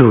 2।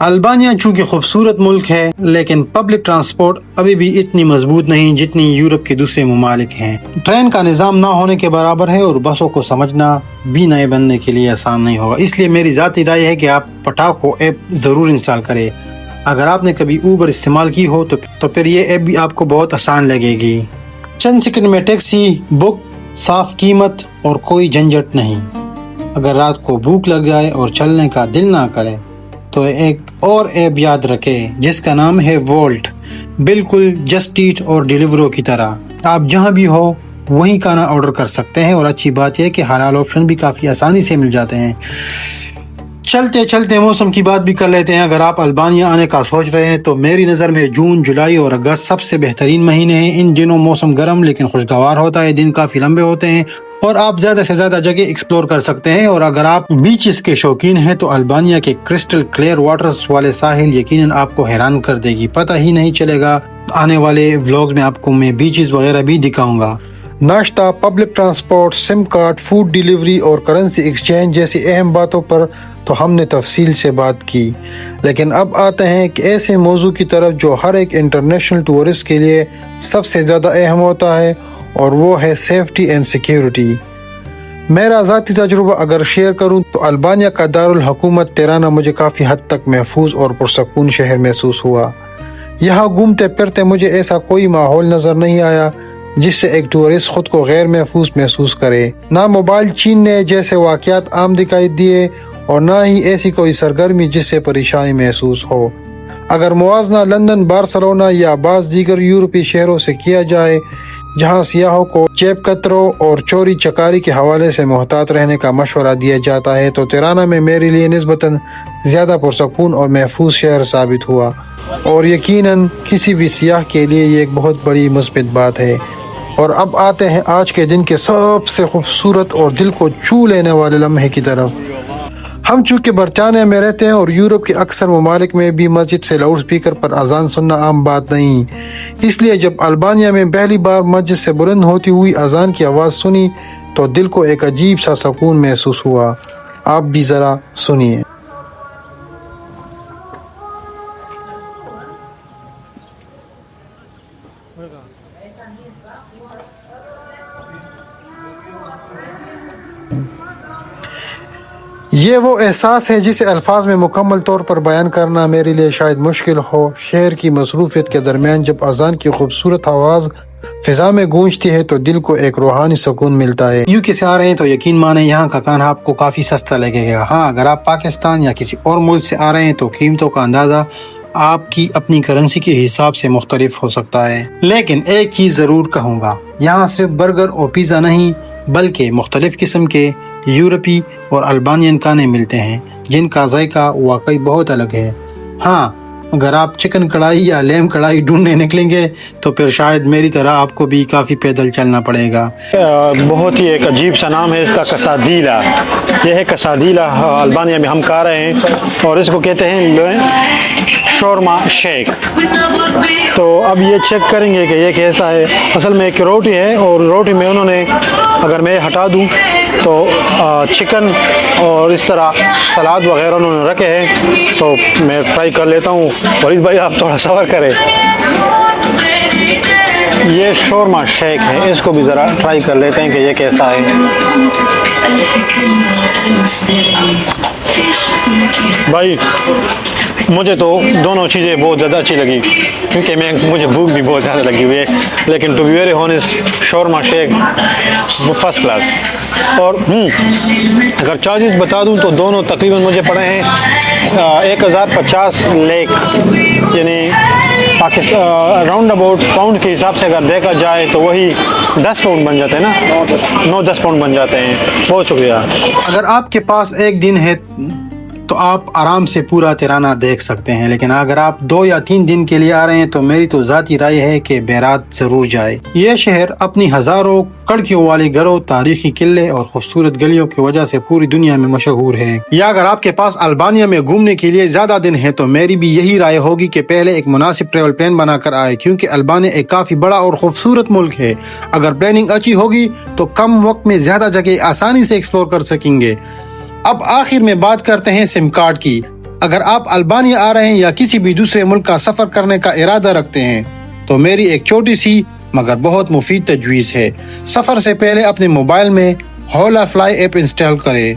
البانیہ چونکہ خوبصورت ملک ہے لیکن پبلک ٹرانسپورٹ ابھی بھی اتنی مضبوط نہیں جتنی یورپ کے دوسرے ممالک ہیں۔ ٹرین کا نظام نہ ہونے کے برابر ہے اور بسوں کو سمجھنا بھی نئے بننے کے لیے آسان نہیں ہوگا۔ اس لیے میری ذاتی رائے ہے کہ آپ پٹاکو ایپ ضرور انسٹال کریں۔ اگر آپ نے کبھی اوبر استعمال کی ہو تو پھر یہ ایپ بھی آپ کو بہت آسان لگے گی۔ چند سیکنڈ میں ٹیکسی بک، صاف قیمت اور کوئی جھنجھٹ نہیں۔ اگر رات کو بھوک لگ جائے اور چلنے کا دل نہ کرے تو ایک اور ایپ یاد رکھے جس کا نام ہے وولٹ، بالکل جسٹ ایٹ اور ڈیلیورو کی طرح۔ آپ جہاں بھی ہو وہیں کھانا آرڈر کر سکتے ہیں اور اچھی بات یہ ہے کہ حلال آپشن بھی کافی آسانی سے مل جاتے ہیں۔ چلتے چلتے موسم کی بات بھی کر لیتے ہیں۔ اگر آپ البانیہ آنے کا سوچ رہے ہیں تو میری نظر میں جون، جولائی اور اگست سب سے بہترین مہینے ہیں۔ ان دنوں موسم گرم لیکن خوشگوار ہوتا ہے، دن کافی لمبے ہوتے ہیں اور آپ زیادہ سے زیادہ جگہ ایکسپلور کر سکتے ہیں۔ اور اگر آپ بیچز کے شوقین ہیں تو البانیہ کے کرسٹل کلیئر واٹرز والے ساحل یقیناً آپ کو حیران کر دے گی، پتہ ہی نہیں چلے گا۔ آنے والے ولاگز میں آپ کو میں بیچز وغیرہ بھی دکھاؤں گا۔ ناشتہ، پبلک ٹرانسپورٹ، سم کارڈ، فوڈ ڈیلیوری اور کرنسی ایکسچینج جیسی اہم باتوں پر تو ہم نے تفصیل سے بات کی، لیکن اب آتے ہیں ایک ایسے موضوع کی طرف جو ہر ایک انٹرنیشنل ٹورسٹ کے لیے سب سے زیادہ اہم ہوتا ہے، اور وہ ہے سیفٹی اینڈ سیکیورٹی۔ میرا ذاتی تجربہ اگر شیئر کروں تو البانیہ کا دارالحکومت تیرانا مجھے کافی حد تک محفوظ اور پرسکون شہر محسوس ہوا۔ یہاں گھومتے پھرتے مجھے ایسا کوئی ماحول نظر نہیں آیا جس سے ایک ٹورسٹ خود کو غیر محسوس کرے۔ نہ موبائل چھیننے جیسے واقعات عام دکھائی دیے اور نہ ہی ایسی کوئی سرگرمی جس سے پریشانی محسوس ہو۔ اگر موازنہ لندن، بارسلونا یا بعض دیگر یورپی شہروں سے کیا جائے جہاں سیاحوں کو جیب کتروں اور چوری چکاری کے حوالے سے محتاط رہنے کا مشورہ دیا جاتا ہے، تو تیرانا میں میرے لیے نسبتاً زیادہ پرسکون اور محفوظ شہر ثابت ہوا، اور یقیناً کسی بھی سیاح کے لیے یہ ایک بہت بڑی مثبت بات ہے۔ اور اب آتے ہیں آج کے دن کے سب سے خوبصورت اور دل کو چھو لینے والے لمحے کی طرف۔ ہم چونکہ برطانیہ میں رہتے ہیں اور یورپ کے اکثر ممالک میں بھی مسجد سے لاؤڈ سپیکر پر اذان سننا عام بات نہیں، اس لیے جب البانیہ میں پہلی بار مسجد سے بلند ہوتی ہوئی اذان کی آواز سنی تو دل کو ایک عجیب سا سکون محسوس ہوا۔ آپ بھی ذرا سنیے۔ یہ وہ احساس ہے جسے الفاظ میں مکمل طور پر بیان کرنا میرے لیے شاید مشکل ہو۔ شہر کی مصروفیت کے درمیان جب اذان کی خوبصورت آواز فضا میں گونجتی ہے تو دل کو ایک روحانی سکون ملتا ہے۔ یو کے سے آ رہے ہیں تو یقین مانیں یہاں کا کھانا آپ کو کافی سستا لگے گا۔ ہاں، اگر آپ پاکستان یا کسی اور ملک سے آ رہے ہیں تو قیمتوں کا اندازہ آپ کی اپنی کرنسی کے حساب سے مختلف ہو سکتا ہے، لیکن ایک چیز ضرور کہوں گا، یہاں صرف برگر اور پیزا نہیں بلکہ مختلف قسم کے یورپی اور البانین کھانے ملتے ہیں جن کا ذائقہ واقعی بہت الگ ہے۔ ہاں، اگر آپ چکن کڑھائی یا لیم کڑھائی ڈھونڈنے نکلیں گے تو پھر شاید میری طرح آپ کو بھی کافی پیدل چلنا پڑے گا۔ بہت ہی ایک عجیب سا نام ہے اس کا، کسادیلا۔ یہ ہے کسادیلا، البانیہ میں ہم کھا رہے ہیں اور اس کو کہتے ہیں شورما شیک۔ تو اب یہ چیک کریں گے کہ یہ کیسا ہے۔ اصل میں ایک روٹی ہے اور روٹی میں انہوں نے، اگر میں ہٹا دوں تو چکن اور اس طرح سلاد وغیرہ انہوں نے رکھے ہیں، تو میں ٹرائی کر لیتا ہوں۔ ولید بھائی آپ تھوڑا صبر کریں۔ یہ شورما شیک ہے، اس کو بھی ذرا ٹرائی کر لیتے ہیں کہ یہ کیسا ہے۔ بھائی مجھے تو دونوں چیزیں بہت زیادہ اچھی لگی کیونکہ مجھے بھوک بھی بہت زیادہ لگی ہوئی ہے، لیکن ٹو بی ویری ہانسٹ شورما شیک فرسٹ کلاس۔ اور اگر چارجز بتا دوں تو دونوں تقریباً مجھے پڑے ہیں 1050 لیک، یعنی راؤنڈ اباؤٹ پاؤنڈ کے حساب سے اگر دیکھا جائے تو وہی 10 پاؤنڈ بن جاتے ہیں نا، 9-10 پاؤنڈ بن جاتے ہیں۔ بہت شکریہ۔ اگر آپ کے پاس ایک دن ہے تو آپ آرام سے پورا تیرانا دیکھ سکتے ہیں، لیکن اگر آپ 2 یا 3 دن کے لیے آ رہے ہیں تو میری تو ذاتی رائے ہے کہ بیرات ضرور جائے۔ یہ شہر اپنی ہزاروں کڑکیوں والی گھروں، تاریخی قلعے اور خوبصورت گلیوں کی وجہ سے پوری دنیا میں مشہور ہے۔ یا اگر آپ کے پاس البانیہ میں گھومنے کے لیے زیادہ دن ہے تو میری بھی یہی رائے ہوگی کہ پہلے ایک مناسب ٹریول پلان بنا کر آئے، کیونکہ البانیہ ایک کافی بڑا اور خوبصورت ملک ہے۔ اگر پلاننگ اچھی ہوگی تو کم وقت میں زیادہ جگہ آسانی سے ایکسپلور کر سکیں گے۔ اب آخر میں بات کرتے ہیں سم کارڈ کی۔ اگر آپ البانیہ آ رہے ہیں یا کسی بھی دوسرے ملک کا سفر کرنے کا ارادہ رکھتے ہیں تو میری ایک چھوٹی سی مگر بہت مفید تجویز ہے۔ سفر سے پہلے اپنے موبائل میں ہولا فلائی ایپ انسٹال کریں،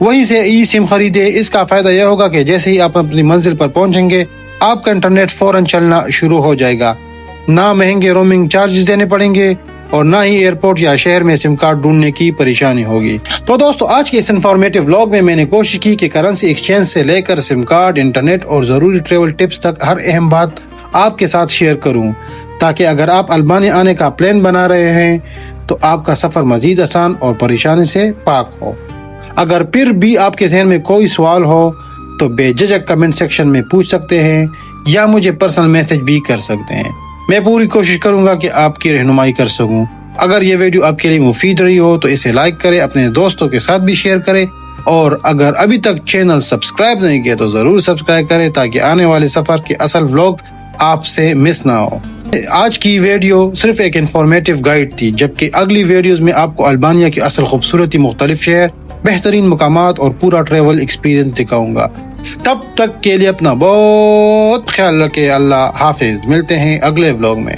وہیں سے ای سم خریدے۔ اس کا فائدہ یہ ہوگا کہ جیسے ہی آپ اپنی منزل پر پہنچیں گے آپ کا انٹرنیٹ فوراً چلنا شروع ہو جائے گا، نہ مہنگے رومنگ چارجز دینے پڑیں گے اور نہ ہی ایئرپورٹ یا شہر میں سم کارڈ ڈھونڈنے کی پریشانی ہوگی۔ تو دوستو آج کے اس انفارمیٹیو ولاگ میں نے کوشش کی کہ کرنسی ایکسچینج سے لے کر سم کارڈ، انٹرنیٹ اور ضروری ٹریول ٹپس تک ہر اہم بات آپ کے ساتھ شیئر کروں، تاکہ اگر آپ البانیہ آنے کا پلان بنا رہے ہیں تو آپ کا سفر مزید آسان اور پریشانی سے پاک ہو۔ اگر پھر بھی آپ کے ذہن میں کوئی سوال ہو تو بے جھجک کمنٹ سیکشن میں پوچھ سکتے ہیں یا مجھے پرسنل میسج بھی کر سکتے ہیں۔ میں پوری کوشش کروں گا کہ آپ کی رہنمائی کر سکوں۔ اگر یہ ویڈیو آپ کے لیے مفید رہی ہو تو اسے لائک کریں، اپنے دوستوں کے ساتھ بھی شیئر کریں، اور اگر ابھی تک چینل سبسکرائب نہیں کیا تو ضرور سبسکرائب کریں تاکہ آنے والے سفر کے اصل ولاگ آپ سے مس نہ ہو۔ آج کی ویڈیو صرف ایک انفارمیٹیو گائیڈ تھی، جبکہ اگلی ویڈیوز میں آپ کو البانیہ کی اصل خوبصورتی، مختلف شہر، بہترین مقامات اور پورا ٹریول ایکسپیرینس دکھاؤں گا۔ تب تک کے لیے اپنا بہت خیال رکھیں۔ اللہ حافظ، ملتے ہیں اگلے ولاگ میں۔